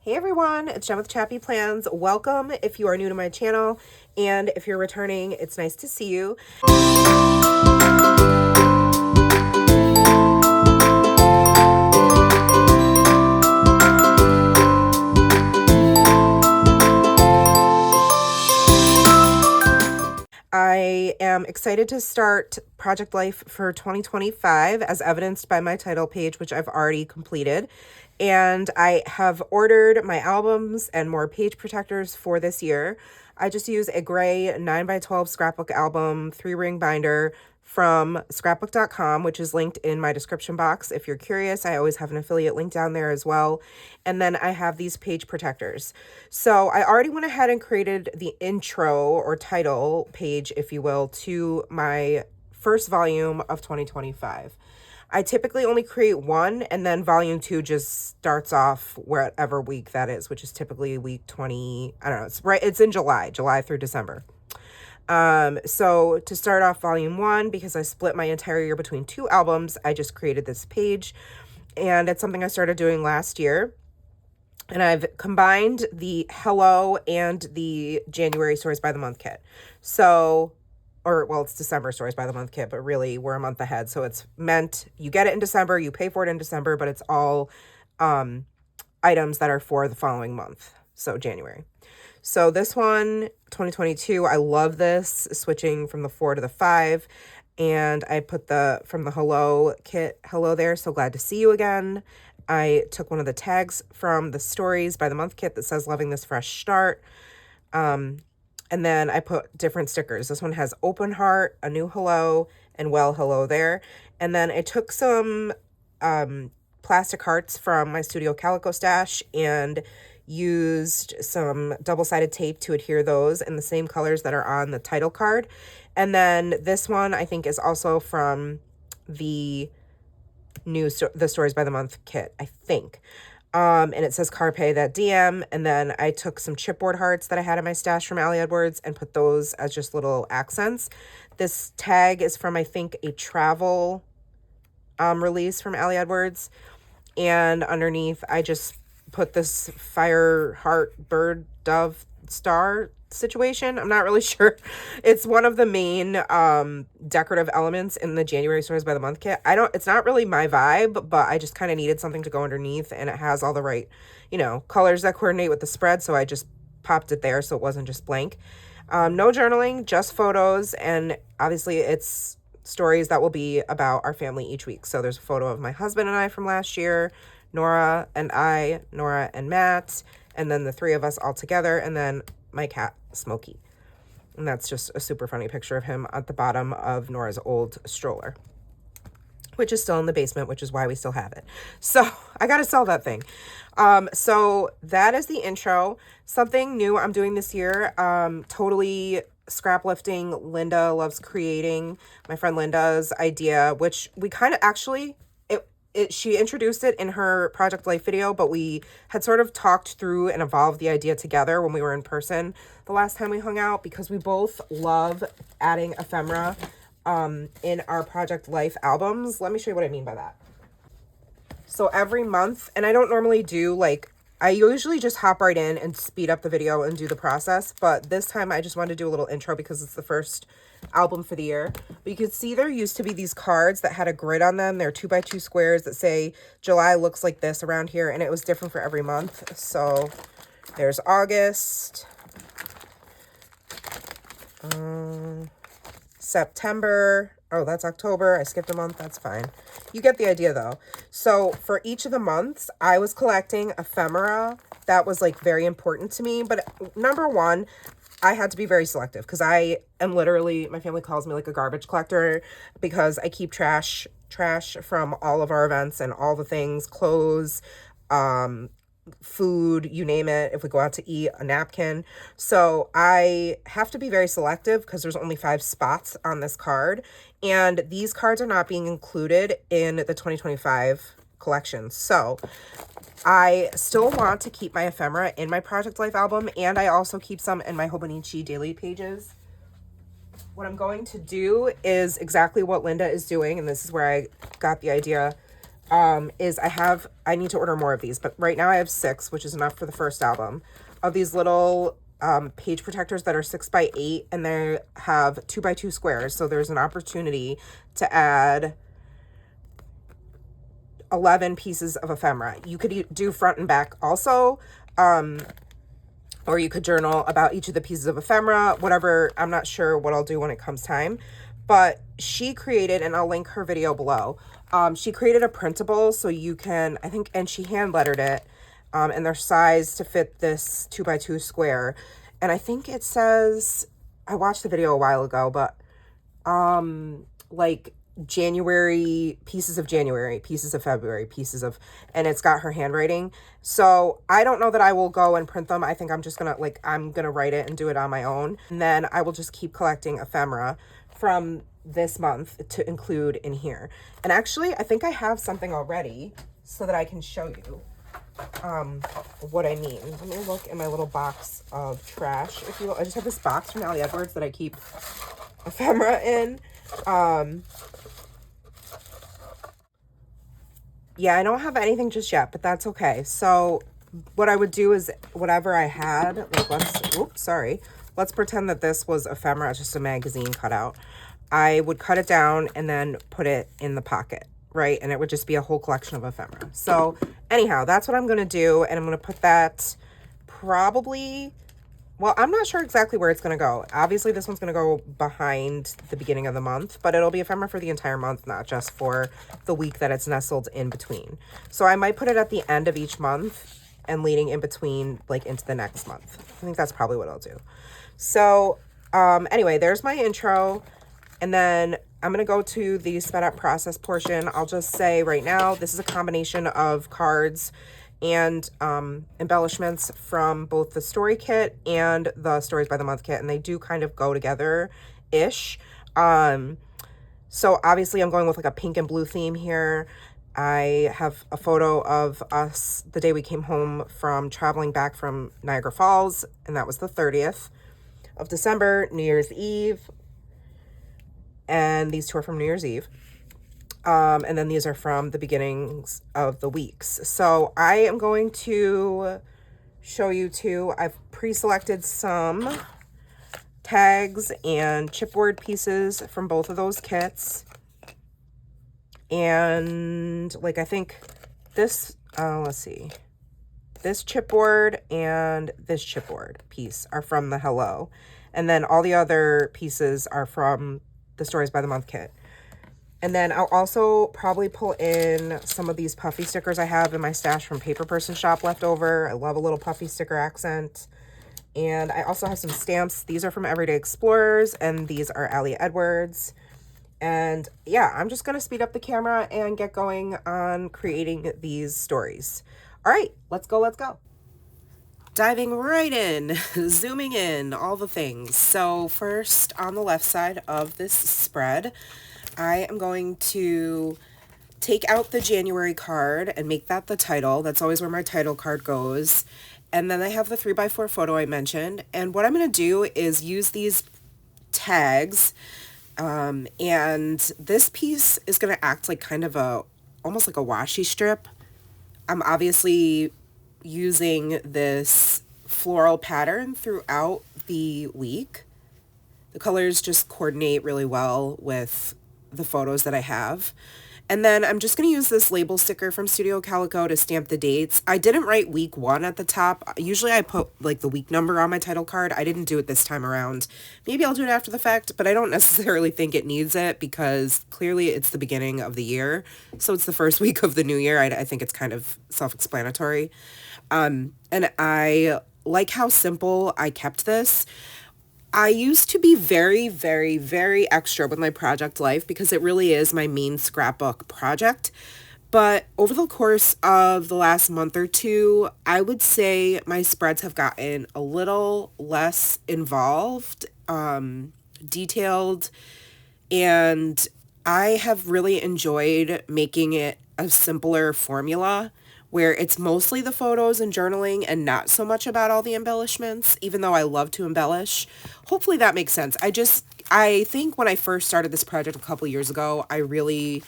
Hey everyone, it's Jen with ChappyPlans. Welcome if you are new to my channel, and if you're returning, it's nice to see you. I am excited to start Project Life for 2025 as evidenced by my title page, which I've already completed. And I have ordered my albums and more page protectors for this year. I just use a gray 9x12 scrapbook album 3-ring binder from scrapbook.com, which is linked in my description box. If you're curious, I always have an affiliate link down there as well. And then I have these page protectors. So I already went ahead and created the intro or title page, if you will, to my first volume of 2025. I typically only create one, and then volume 2 just starts off whatever week that is, which is typically week 20. I don't know. It's in July through December. So to start off volume 1, because I split my entire year between 2 albums, I just created this page, and it's something I started doing last year. And I've combined the Hello and the January Stories by the Month kit. So, it's December Stories by the Month kit, but really we're a month ahead. So it's meant, you get it in December, you pay for it in December, but it's all items that are for the following month. So January. So this one, 2022, I love this, switching from the 4 to the 5. And I put from the Hello kit, hello there, so glad to see you again. I took one of the tags from the Stories by the Month kit that says loving this fresh start. And then I put different stickers. This one has open heart, a new hello, and well, hello there. And then I took some plastic hearts from my Studio Calico stash and used some double-sided tape to adhere those in the same colors that are on the title card. And then this one I think is also from the the Stories by the Month kit, I think. And it says Carpe that DM. And then I took some chipboard hearts that I had in my stash from Ali Edwards and put those as just little accents. This tag is from, I think, a travel release from Ali Edwards. And underneath, I just put this fire, heart, bird, dove, star situation. I'm not really sure. It's one of the main decorative elements in the January Stories by the Month kit. It's not really my vibe, but I just kind of needed something to go underneath, and it has all the right, colors that coordinate with the spread, so I just popped it there so it wasn't just blank. No journaling, just photos, and obviously it's stories that will be about our family each week. So there's a photo of my husband and I from last year, Nora and Matt, and then the 3 of us all together, and then my cat, Smokey. And that's just a super funny picture of him at the bottom of Nora's old stroller, which is still in the basement, which is why we still have it. So I got to sell that thing. So that is the intro. Something new I'm doing this year, totally scrap lifting. Linda loves creating. My friend Linda's idea, which we kind of actually... she introduced it in her Project Life video, but we had sort of talked through and evolved the idea together when we were in person the last time we hung out, because we both love adding ephemera in our Project Life albums. Let me show you what I mean by that. So every month, and I don't normally do, I usually just hop right in and speed up the video and do the process, but this time I just wanted to do a little intro because it's the first album for the year. But you can see there used to be these cards that had a grid on them. They're 2x2 squares that say July looks like this around here, and it was different for every month. So there's August, September. Oh, that's October. I skipped a month. That's fine. You get the idea though. So for each of the months, I was collecting ephemera. That was very important to me. But number one, I had to be very selective because I am literally, my family calls me a garbage collector because I keep trash from all of our events and all the things, clothes, food, you name it. If we go out to eat, a napkin. So I have to be very selective because there's only 5 spots on this card. And these cards are not being included in the 2025 collection. So I still want to keep my ephemera in my Project Life album, and I also keep some in my Hobonichi daily pages. What I'm going to do is exactly what Linda is doing, and this is where I got the idea is I need to order more of these, but right now I have 6, which is enough for the first album, of these little page protectors that are 6x8, and they have 2x2 squares. So there's an opportunity to add 11 pieces of ephemera. You could do front and back also, or you could journal about each of the pieces of ephemera, whatever. I'm not sure what I'll do when it comes time, but she created, and I'll link her video below. She created a printable so you can, I think, and she hand lettered it, and they're sized to fit this 2x2 square. And I think it says, I watched the video a while ago, but like January, pieces of February, and it's got her handwriting. So I don't know that I will go and print them. I think I'm just gonna, like, I'm gonna write it and do it on my own. And then I will just keep collecting ephemera from this month to include in here. And actually, I think I have something already so that I can show you what I mean. Let me look in my little box of trash, if you will. I just have this box from Ali Edwards that I keep ephemera in. Yeah, I don't have anything just yet, but that's okay. So what I would do is whatever I had, like, let's pretend that this was ephemera, just a magazine cutout. I would cut it down and then put it in the pocket, right? And it would just be a whole collection of ephemera. So anyhow, that's what I'm going to do. And I'm going to put that probably, well, I'm not sure exactly where it's going to go. Obviously, this one's going to go behind the beginning of the month, but it'll be ephemera for the entire month, not just for the week that it's nestled in between. So I might put it at the end of each month and leading in between, like, into the next month. I think that's probably what I'll do. So anyway, there's my intro. And then I'm going to go to the sped up process portion. I'll just say right now, this is a combination of cards and embellishments from both the story kit and the Stories by the Month kit. And they do kind of go together-ish. So obviously I'm going with like a pink and blue theme here. I have a photo of us the day we came home from traveling back from Niagara Falls. And that was the 30th of December, New Year's Eve. And these two are from New Year's Eve. And then these are from the beginnings of the weeks. So I am going to show you two. I've pre-selected some tags and chipboard pieces from both of those kits. And like, I think this, let's see, this chipboard and this chipboard piece are from the Hello. And then all the other pieces are from the Stories by the Month kit. And then I'll also probably pull in some of these puffy stickers I have in my stash from Paper Person Shop left over. I love a little puffy sticker accent. And I also have some stamps. These are from Everyday Explorers, and these are Ali Edwards. And yeah, I'm just going to speed up the camera and get going on creating these stories. All right, let's go. Diving right in, zooming in, all the things. So first, on the left side of this spread, I am going to take out the January card and make that the title. That's always where my title card goes. And then I have the 3x4 photo I mentioned. And what I'm going to do is use these tags. And this piece is going to act like kind of almost like a washi strip. I'm obviously using this floral pattern throughout the week. The colors just coordinate really well with the photos that I have. And then I'm just going to use this label sticker from Studio Calico to stamp the dates. I didn't write week 1 at the top. Usually I put like the week number on my title card. I didn't do it this time around. Maybe I'll do it after the fact, but I don't necessarily think it needs it because clearly it's the beginning of the year. So it's the first week of the new year. I think it's kind of self-explanatory. And I like how simple I kept this. I used to be very, very, very extra with my project life because it really is my main scrapbook project. But over the course of the last month or two, I would say my spreads have gotten a little less involved, detailed, and I have really enjoyed making it a simpler formula where it's mostly the photos and journaling and not so much about all the embellishments, even though I love to embellish. Hopefully that makes sense. I think when I first started this project a couple years ago, I really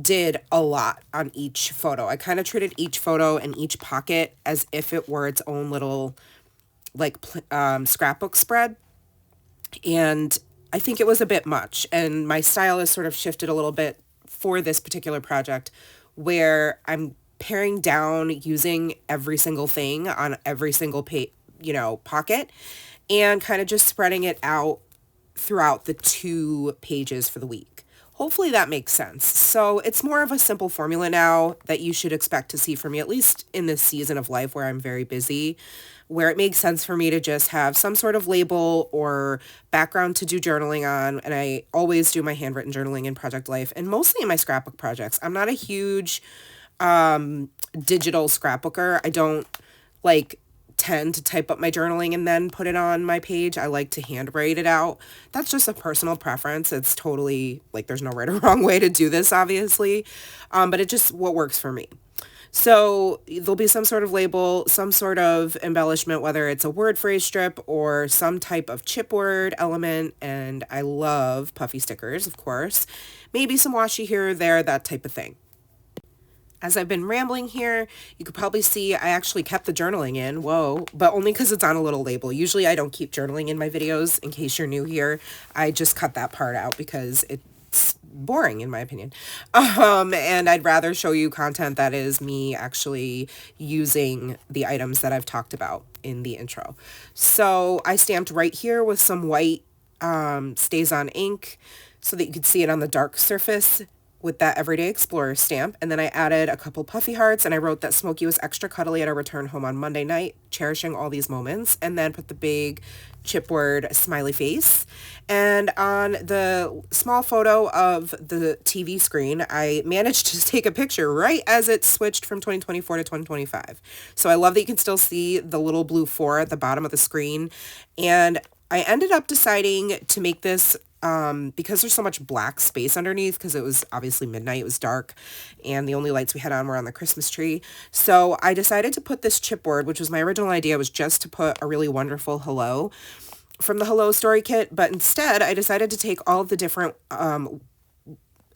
did a lot on each photo. I kind of treated each photo and each pocket as if it were its own little like scrapbook spread. And I think it was a bit much. And my style has sort of shifted a little bit for this particular project, where I'm paring down using every single thing on every single pocket, and kind of just spreading it out throughout the 2 pages for the week. Hopefully that makes sense. So it's more of a simple formula now that you should expect to see from me, at least in this season of life where I'm very busy, where it makes sense for me to just have some sort of label or background to do journaling on. And I always do my handwritten journaling in Project Life, and mostly in my scrapbook projects. I'm not a huge digital scrapbooker. I don't tend to type up my journaling and then put it on my page. I like to handwrite it out. That's just a personal preference. It's totally there's no right or wrong way to do this, obviously. But it just what works for me. So there'll be some sort of label, some sort of embellishment, whether it's a word phrase strip or some type of chipboard element. And I love puffy stickers, of course. Maybe some washi here or there, that type of thing. As I've been rambling here, you could probably see I actually kept the journaling in, but only because it's on a little label. Usually I don't keep journaling in my videos. In case you're new here, I just cut that part out because it's boring in my opinion. And I'd rather show you content that is me actually using the items that I've talked about in the intro. So I stamped right here with some white Stays On ink so that you could see it on the dark surface with that Everyday Explorer stamp. And then I added a couple puffy hearts, and I wrote that Smokey was extra cuddly at our return home on Monday night, cherishing all these moments, and then put the big chipboard smiley face. And on the small photo of the TV screen, I managed to take a picture right as it switched from 2024 to 2025. So I love that you can still see the little blue 4 at the bottom of the screen. And I ended up deciding to make this because there's so much black space underneath, because it was obviously midnight, it was dark, and the only lights we had on were on the Christmas tree. So I decided to put this chipboard, which was my original idea, was just to put a really wonderful hello from the Hello Story Kit. But instead, I decided to take all of the different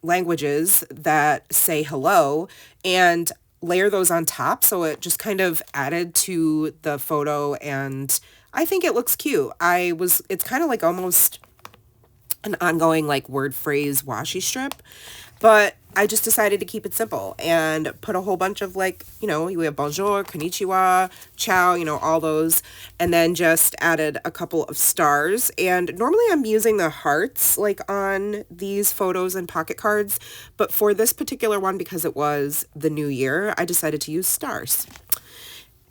languages that say hello and layer those on top. So it just kind of added to the photo, and I think it looks cute. It's kind of like almost an ongoing word phrase washi strip, but I just decided to keep it simple and put a whole bunch of we have bonjour, konnichiwa, ciao, all those, and then just added a couple of stars. And normally I'm using the hearts on these photos and pocket cards, but for this particular one, because it was the new year, I decided to use stars.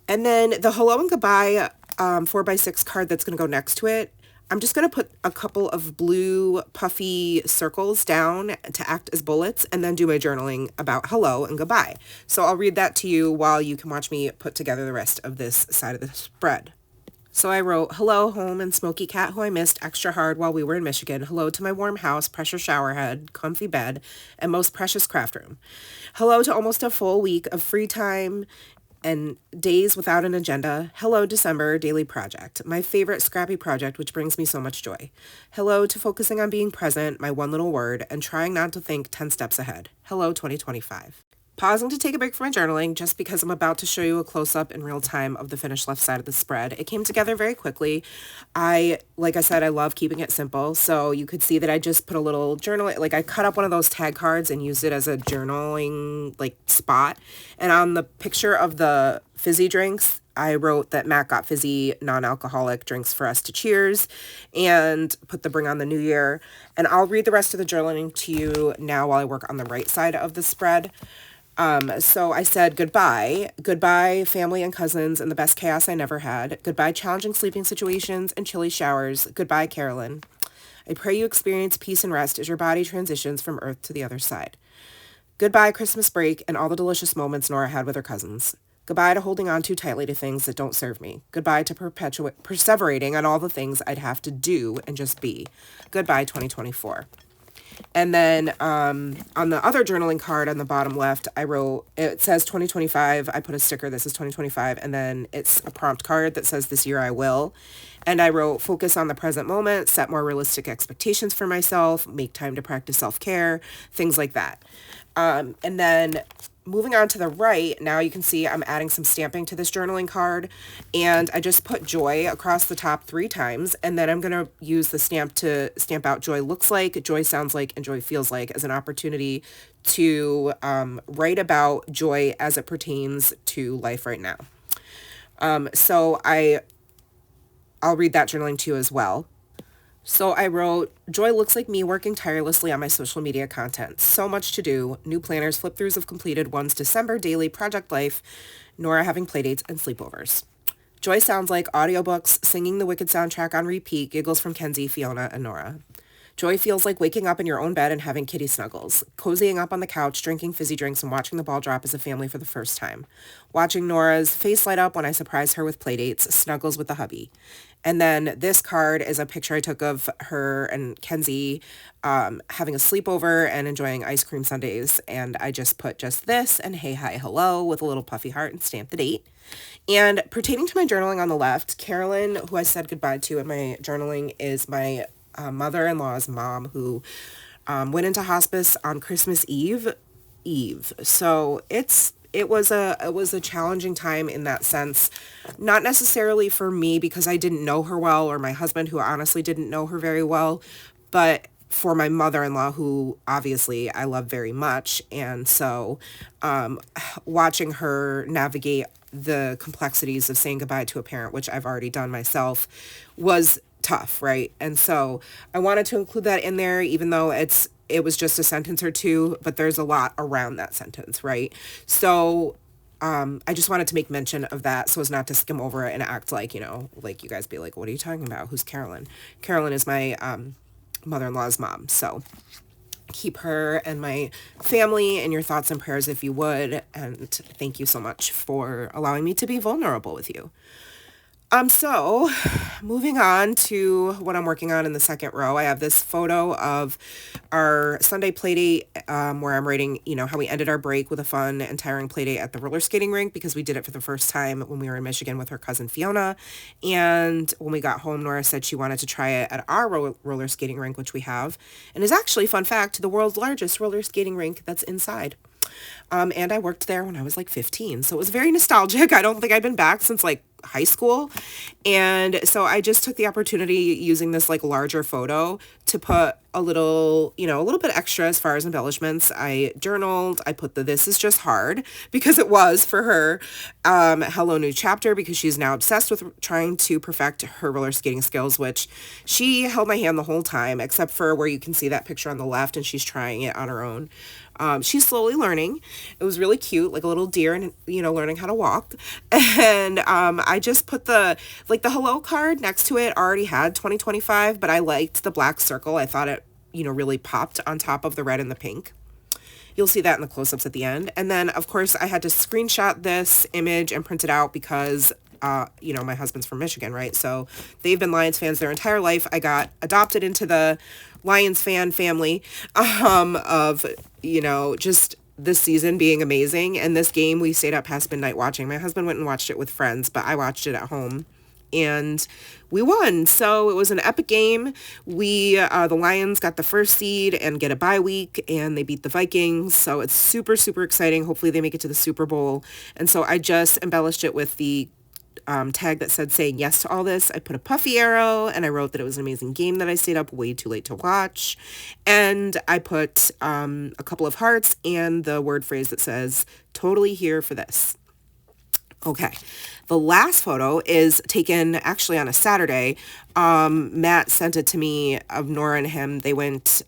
And then the hello and goodbye 4x6 card that's going to go next to it, I'm just going to put a couple of blue puffy circles down to act as bullets, and then do my journaling about hello and goodbye. So I'll read that to you while you can watch me put together the rest of this side of the spread. So I wrote, hello, home and Smoky Cat, who I missed extra hard while we were in Michigan. Hello to my warm house, pressure shower head, comfy bed, and most precious craft room. Hello to almost a full week of free time and days without an agenda. Hello, December daily project, my favorite scrappy project, which brings me so much joy. Hello to focusing on being present, my one little word, and trying not to think 10 steps ahead. Hello, 2025. Pausing to take a break from my journaling just because I'm about to show you a close-up in real time of the finished left side of the spread. It came together very quickly. Like I said, I love keeping it simple. So you could see that I just put a little journal, I cut up one of those tag cards and used it as a journaling spot. And on the picture of the fizzy drinks, I wrote that Matt got fizzy non-alcoholic drinks for us to cheers, and put the bring on the new year. And I'll read the rest of the journaling to you now while I work on the right side of the spread. So I said, goodbye, family and cousins and the best chaos I never had. Goodbye, challenging sleeping situations and chilly showers. Goodbye, Carolyn. I pray you experience peace and rest as your body transitions from Earth to the other side. Goodbye, Christmas break and all the delicious moments Nora had with her cousins. Goodbye to holding on too tightly to things that don't serve me. Goodbye to perseverating on all the things I'd have to do and just be. Goodbye, 2024. And then on the other journaling card on the bottom left, I wrote, it says 2025. I put a sticker that says 2025. And then it's a prompt card that says this year I will. And I wrote, focus on the present moment, set more realistic expectations for myself, make time to practice self-care, things like that. And then moving on to the right, now you can see I'm adding some stamping to this journaling card, and I just put joy across the top 3 times, and then I'm going to use the stamp to stamp out joy looks like, joy sounds like, and joy feels like as an opportunity to write about joy as it pertains to life right now. So I'll read that journaling to you as well. So I wrote, joy looks like me working tirelessly on my social media content. So much to do. New planners, flip-throughs of completed ones, December, daily, project life, Nora having playdates and sleepovers. Joy sounds like audiobooks, singing the Wicked soundtrack on repeat, giggles from Kenzie, Fiona, and Nora. Joy feels like waking up in your own bed and having kitty snuggles, cozying up on the couch, drinking fizzy drinks, and watching the ball drop as a family for the first time. Watching Nora's face light up when I surprise her with playdates, snuggles with the hubby. And then this card is a picture I took of her and Kenzie having a sleepover and enjoying ice cream sundaes. And I just put just this and hey, hi, hello with a little puffy heart and stamp the date. And pertaining to my journaling on the left, Carolyn, who I said goodbye to in my journaling, is my mother-in-law's mom, who went into hospice on Christmas Eve. So it was a challenging time in that sense, not necessarily for me because I didn't know her well, or my husband, who honestly didn't know her very well, but for my mother-in-law, who obviously I love very much. And so watching her navigate the complexities of saying goodbye to a parent, which I've already done myself, was tough, right? And so I wanted to include that in there, even though it was just a sentence or two, but there's a lot around that sentence, right? So I just wanted to make mention of that so as not to skim over it and act like, like you guys be like, what are you talking about? Who's Carolyn? Carolyn is my mother-in-law's mom. So keep her and my family in your thoughts and prayers if you would. And thank you so much for allowing me to be vulnerable with you. So moving on to what I'm working on in the second row, I have this photo of our Sunday playdate, where I'm writing, how we ended our break with a fun and tiring playdate at the roller skating rink, because we did it for the first time when we were in Michigan with her cousin Fiona. And when we got home, Nora said she wanted to try it at our roller skating rink, which we have, and is actually, fun fact, the world's largest roller skating rink that's inside. And I worked there when I was like 15. So it was very nostalgic. I don't think I'd been back since like high school. And so I just took the opportunity using this like larger photo to put a little bit extra as far as embellishments. I journaled, I put this is just hard, because it was for her. Hello new chapter, because she's now obsessed with trying to perfect her roller skating skills, which she held my hand the whole time, except for where you can see that picture on the left, and she's trying it on her own. She's slowly learning. It was really cute, like a little deer, and learning how to walk. And I just put the hello card next to it already had 2025, but I liked the black circle. I thought it really popped on top of the red and the pink. You'll see that in the close-ups at the end. And then of course I had to screenshot this image and print it out because my husband's from Michigan, right? So they've been Lions fans their entire life. I got adopted into the Lions fan family of, just this season being amazing. And this game, we stayed up past midnight watching. My husband went and watched it with friends, but I watched it at home. And we won. So it was an epic game. The Lions got the first seed and get a bye week, and they beat the Vikings. So it's super, super exciting. Hopefully they make it to the Super Bowl. And so I just embellished it with the tag that said saying yes to all this. I put a puffy arrow, and I wrote that it was an amazing game that I stayed up way too late to watch. And I put a couple of hearts and the word phrase that says totally here for this. Okay. The last photo is taken actually on a Saturday. Matt sent it to me of Nora and him. They went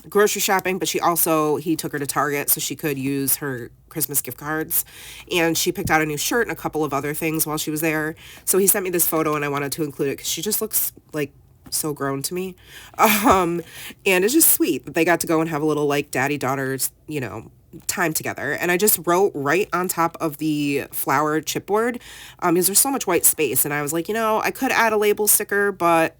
grocery shopping, but he took her to Target so she could use her Christmas gift cards, and she picked out a new shirt and a couple of other things while she was there. So he sent me this photo, and I wanted to include it because she just looks like so grown to me. And it's just sweet that they got to go and have a little like daddy-daughters, time together. And I just wrote right on top of the flower chipboard, because there's so much white space, and I was like, I could add a label sticker, but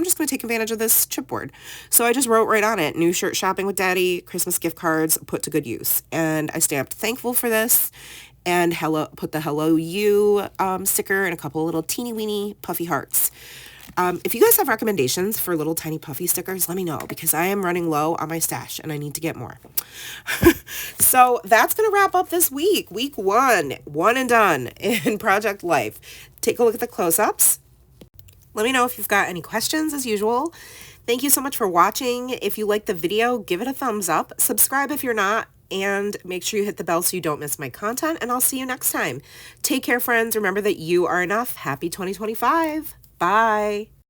I'm just going to take advantage of this chipboard. So I just wrote right on it, new shirt shopping with daddy, Christmas gift cards put to good use. And I stamped thankful for this and put the hello you sticker and a couple little teeny weeny puffy hearts. If you guys have recommendations for little tiny puffy stickers, let me know, because I am running low on my stash and I need to get more. So that's going to wrap up this week. Week one and done in Project Life. Take a look at the close-ups. Let me know if you've got any questions as usual. Thank you so much for watching. If you like the video, give it a thumbs up. Subscribe if you're not. And make sure you hit the bell so you don't miss my content. And I'll see you next time. Take care, friends. Remember that you are enough. Happy 2025. Bye.